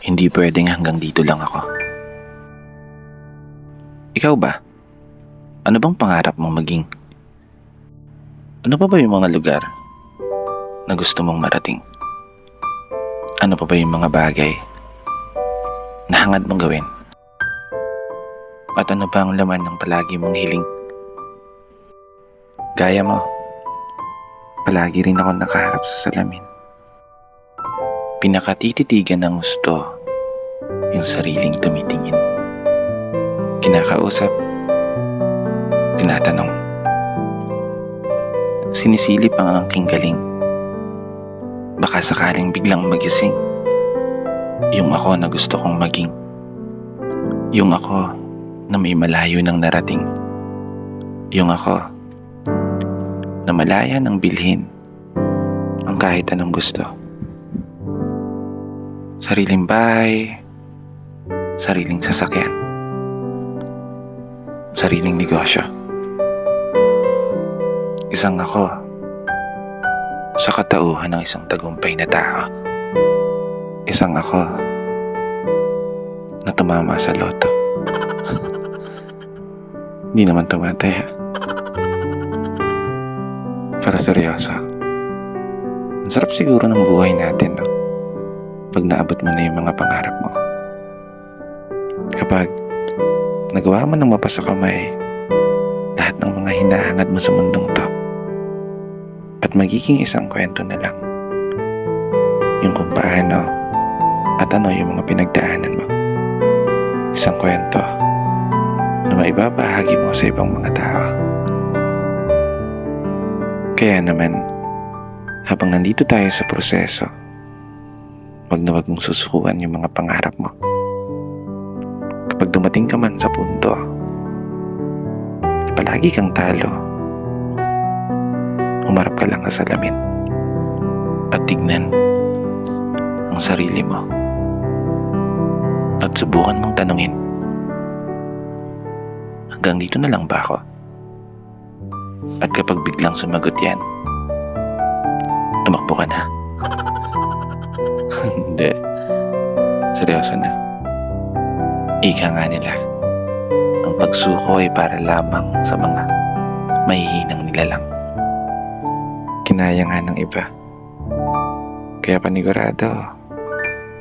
Hindi pwedeng hanggang dito lang ako. Ikaw ba? Ano bang pangarap mong maging? Ano pa ba yung mga lugar na gusto mong marating? Ano pa ba yung mga bagay na hangad mong gawin? At ano ba ang laman ng palagi mong hiling? Gaya mo, palagi rin ako nakaharap sa salamin. Pinakatititigan ng gusto yung sariling tumitingin. Kinakausap, tinatanong. Sinisilip ang aking galing. Baka sakaling biglang magising. Yung ako na gusto kong maging. Yung ako na may malayo nang narating. Yung ako na malaya nang bilhin ang kahit anong gusto. Sariling bahay, sariling sasakyan, sariling negosyo. Isang ako sa katauhan ng isang tagumpay na tao. Isang ako na tumama sa loto. Hindi naman tumataya. Para seryoso. Ang sarap siguro ng buhay natin, no? Pag naabot mo na yung mga pangarap mo. Kapag nagawa mo ng mapasa kamay lahat ng mga hinahangad mo sa mundong to. At magiging isang kwento na lang yung kung paano at ano yung mga pinagdaanan mo. Isang kwento na maibabahagi mo sa ibang mga tao. Kaya naman, habang nandito tayo sa proseso, wag na wag mong susukuan yung mga pangarap mo. Kapag dumating ka man sa punto, palagi kang talo. Umarap ka lang sa salamin at tignan ang sarili mo at subukan mong tanungin, hanggang dito na lang ba ako? At kapag biglang sumagot yan, tumakbo ka na. Hindi, seryoso na. Ika nga nila, ang pagsuko ay para lamang sa mga mahihinang nilalang. Kinaya nga ng iba. Kaya panigurado,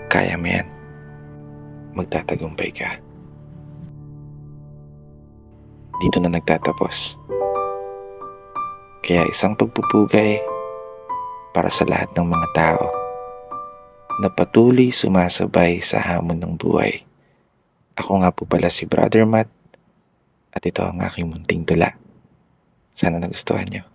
kaya mo yan. Magtatagumpay ka. Dito na nagtatapos. Kaya isang pagpupugay para sa lahat ng mga tao na patuloy sumasabay sa hamon ng buhay. Ako nga po pala si Brother Matt at ito ang aking munting tula. Sana nagustuhan niyo.